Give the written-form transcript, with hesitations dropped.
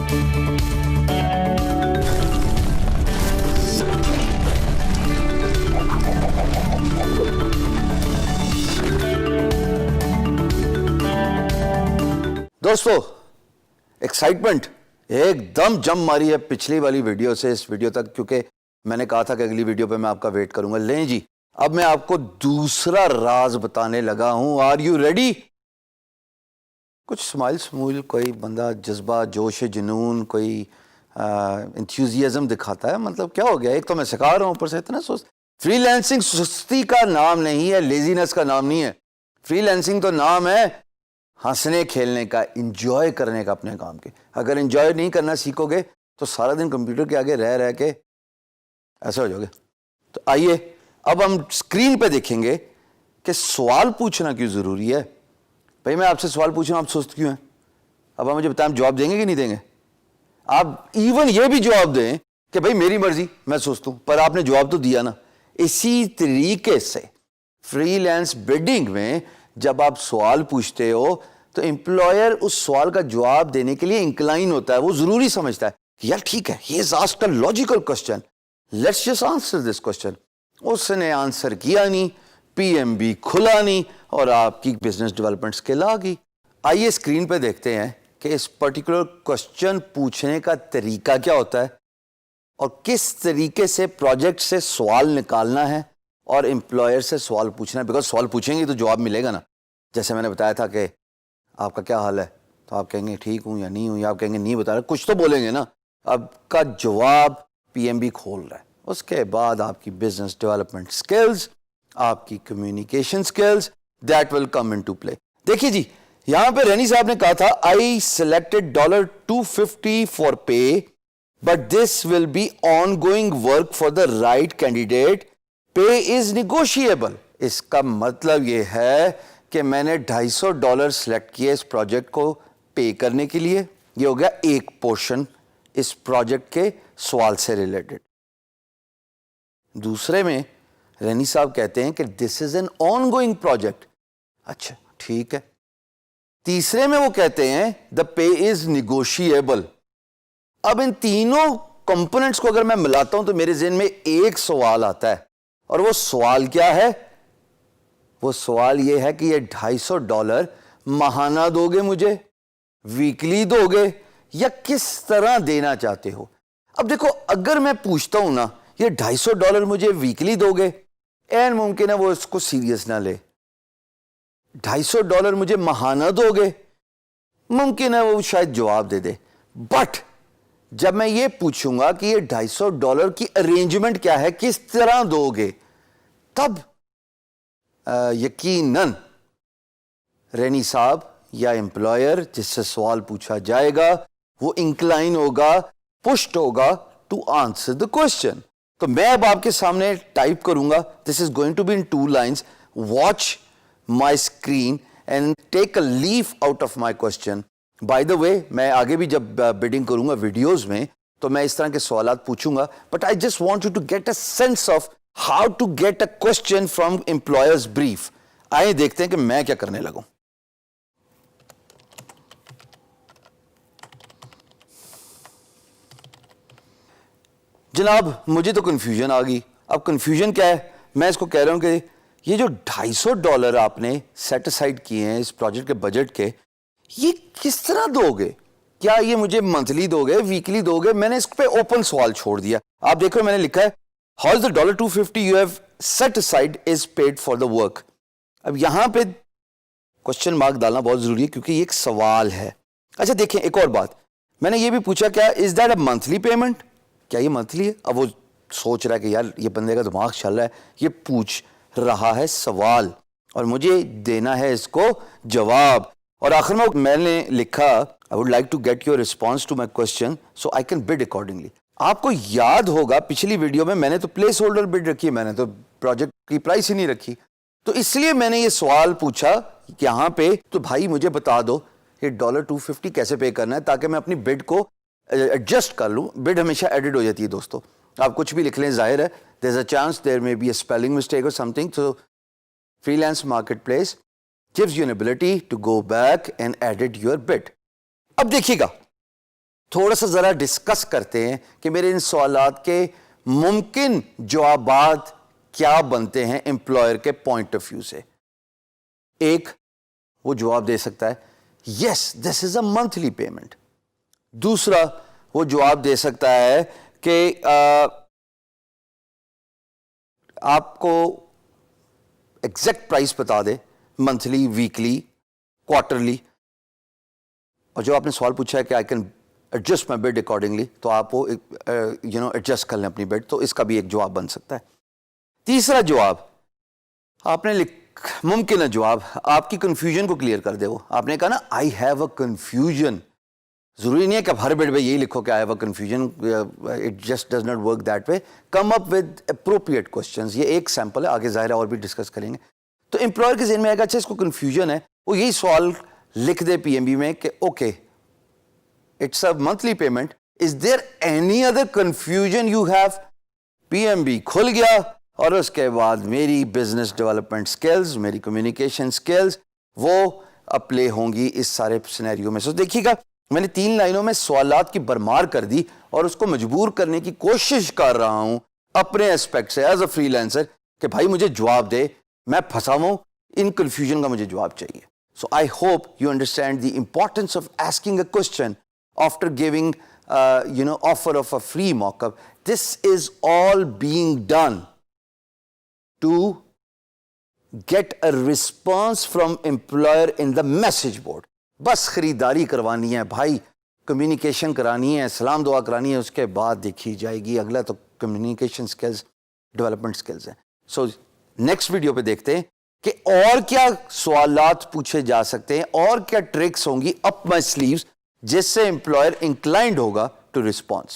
दोस्तों एक्साइटमेंट एकदम जम मारी है पिछली वाली वीडियो से इस वीडियो तक, क्योंकि मैंने कहा था कि अगली वीडियो पे मैं आपका वेट करूंगा। लें जी, अब मैं आपको दूसरा राज बताने लगा हूं। Are you ready? कुछ स्माइल स्मूल, कोई बंदा जज्बा जोश जुनून, कोई इंथ्यूजियाज्म दिखाता है। मतलब क्या हो गया? एक तो मैं सिखा रहा हूं, ऊपर से इतना सुस्त। फ्रीलांसिंग सुस्ती का नाम नहीं है, लेजीनेस का नाम नहीं है। फ्रीलांसिंग तो नाम है हंसने खेलने का, इंजॉय करने का अपने काम के। अगर इंजॉय नहीं करना सीखोगे तो सारा दिन कंप्यूटर के आगे रह रह के ऐसे हो जाओगे। तो आइए अब हम स्क्रीन पे देखेंगे कि सवाल पूछना क्यों जरूरी है। भाई मैं आपसे सवाल पूछ रहा हूं, आप सुस्त क्यों हैं? अब आप मुझे बताएं, आप जवाब देंगे कि नहीं देंगे? आप इवन ये भी जवाब दें कि भाई मेरी मर्जी, मैं सुस्त हूं, पर आपने जवाब तो दिया ना। इसी तरीके से फ्रीलांस बिडिंग में जब आप सवाल पूछते हो तो एम्प्लॉयर उस सवाल का जवाब देने के लिए इंक्लाइन होता है। वो जरूरी समझता है कि यार ठीक है, he is asked a logical question, let's just answer this question. उसने आंसर किया नहीं, पीएमबी खुला नहीं और आपकी बिजनेस डेवलपमेंट स्किल आ गई। आइए स्क्रीन पे देखते हैं कि इस पर्टिकुलर क्वेश्चन पूछने का तरीका क्या होता है और किस तरीके से प्रोजेक्ट से सवाल निकालना है और एम्प्लॉयर से सवाल पूछना है। बिकॉज सवाल पूछेंगे तो जवाब मिलेगा ना। जैसे मैंने बताया था कि आपका क्या हाल है, तो आप कहेंगे ठीक हूं या नहीं हूं, या आप कहेंगे नहीं बता रहे, कुछ तो बोलेंगे ना। आपका जवाब पीएमबी खोल रहा है। उसके बाद आपकी बिजनेस डेवलपमेंट स्किल्स, आपकी communication skills, that will come into play. देखिए जी, यहां पे रैनी साहब ने कहा था आई सिलेक्टेड $250 फॉर पे, but this will be on going work for the right candidate, पे इज निगोशिएबल। इसका मतलब यह है कि मैंने $250 सिलेक्ट किए इस प्रोजेक्ट को पे करने के लिए। ये हो गया एक पोर्शन इस प्रोजेक्ट के सवाल से रिलेटेड। दूसरे में रैनी साहब कहते हैं कि this is an ongoing project. अच्छा ठीक है। तीसरे में वो कहते हैं द पे इज निगोशिएबल। अब इन तीनों कंपोनेंट्स को अगर मैं मिलाता हूं तो मेरे ज़हन में एक सवाल आता है, और वो सवाल क्या है? वो सवाल ये है कि ये $250 माहाना दोगे मुझे, वीकली दोगे, या किस तरह देना चाहते हो? अब देखो, अगर मैं पूछता हूं ना ये $250 मुझे वीकली दोगे, एन मुमकिन है वो इसको सीरियस ना ले। $250 मुझे माहाना दोगे, मुमकिन है वो शायद जवाब दे दे। बट जब मैं ये पूछूंगा कि ये $250 की अरेंजमेंट क्या है, किस तरह दोगे, तब यकीनन रैनी साहब या एम्प्लॉयर जिससे सवाल पूछा जाएगा वो इंक्लाइन होगा, पुश्ड होगा टू आंसर द क्वेश्चन। तो मैं अब आपके सामने टाइप करूंगा, this is going to be in 2 lines, watch my screen and take a leaf out of my question. By the way, मैं आगे भी जब बिडिंग करूंगा वीडियोज में तो मैं इस तरह के सवालात पूछूंगा, but I just want you to get a sense of how to get a question from employers brief. आइए देखते हैं कि मैं क्या करने लगूं। जनाब मुझे तो कंफ्यूजन आ गई। अब कंफ्यूजन क्या है? मैं इसको कह रहा हूं कि ये जो $250 आपने सेट असाइड किए हैं इस प्रोजेक्ट के बजट के, ये किस तरह दोगे? क्या ये मुझे मंथली दोगे, वीकली दोगे? मैंने इस पे ओपन सवाल छोड़ दिया। आप देखो मैंने लिखा है how is the $250 you have set aside is paid for the work. अब यहां पे क्वेश्चन मार्क डालना बहुत जरूरी है क्योंकि ये एक सवाल है। अच्छा देखें, एक और बात मैंने ये भी पूछा, क्या is that a monthly payment? क्या ये मंथली है? अब वो सोच रहा है कि यार ये बंदे का दिमाग चल रहा है, ये पूछ रहा है सवाल और मुझे देना है इसको जवाब। और आखिर में मैंने लिखा I would like to get your response to my question so I can bid accordingly. आपको याद होगा पिछली वीडियो में मैंने तो प्लेस होल्डर बिड रखी है, मैंने तो प्रोजेक्ट की प्राइस ही नहीं रखी, तो इसलिए मैंने ये सवाल पूछा यहां पे। तो भाई मुझे बता दो ये $250 कैसे पे करना है ताकि मैं अपनी बिड को एडजस्ट कर लूं। बिड हमेशा एडिट हो जाती है दोस्तों, आप कुछ भी लिख लें, जाहिर है there is a chance there may be a spelling mistake और something. So freelance marketplace gives you an ability to go back and edit your bid। अब देखिएगा تھوڑا سا ذرا ڈسکس کرتے ہیں کہ میرے ان سوالات کے ممکن جوابات کیا بنتے ہیں امپلائر کے پوائنٹ آف ویو سے. ایک وہ جواب دے سکتا ہے یس دس از اے منتھلی پیمنٹ. دوسرا وہ جواب دے سکتا ہے کہ آپ کو ایگزیکٹ پرائس بتا دے, منتھلی, ویکلی, کوارٹرلی, اور جو آپ نے سوال پوچھا ہے کہ I can adjust my bid accordingly, تو آپ وہ ایڈجسٹ کر لیں اپنی بڈ, تو اس کا بھی ایک جواب بن سکتا ہے. تیسرا جواب آپ نے ممکن ہے جواب آپ کی کنفیوژن کو کلیئر کر دے. وہ آپ نے کہا نا آئی ہیو اے کنفیوژن, ضروری نہیں ہے کہ آپ ہر بڈ میں یہی لکھو کہ I have a confusion, it just does not work that way. Come up with appropriate questions. یہ ایک سیمپل ہے, آگے ظاہر ہے اور بھی ڈسکس کریں گے. تو امپلائر کے ذہن میں آئے گا اچھا اس کو کنفیوژن ہے, وہ یہی سوال لکھ دے پی ایم بی میں کہ okay it's a monthly payment, is there any other confusion you have. P M B کھل گیا اور اس کے بعد میری بزنس ڈیولپمنٹ سکلز, میری کمیونیکیشن سکلز وہ اپلے ہوں گی اس سارے سینیریو میں. سو دیکھیے گا میں نے 3 لائنوں میں سوالات کی برمار کر دی اور اس کو مجبور کرنے کی کوشش کر رہا ہوں اپنے اسپیکٹ سے ایز اے فری لینسر کہ بھائی مجھے جواب دے, میں پھنسا ہوں, ان کنفیوژن کا مجھے جواب چاہیے. So I hope you understand the importance of asking a question after giving offer of a free mock-up. This is all being done to get a response from employer in the message board. بس خریداری کروانی ہے بھائی, communication کرانی ہے, سلام دعا کرانی ہے, اس کے بعد دیکھی جائے گی. اگلا تو کمیونیکیشن سکلز, ڈیولپمنٹ سکلز ہیں. سو نیکسٹ ویڈیو پہ دیکھتے ہیں کہ اور کیا سوالات پوچھے جا سکتے ہیں, اور کیا ٹرکس ہوں گی اپ مائی سلیوز جس سے امپلائر انکلائنڈ ہوگا ٹو ریسپانس.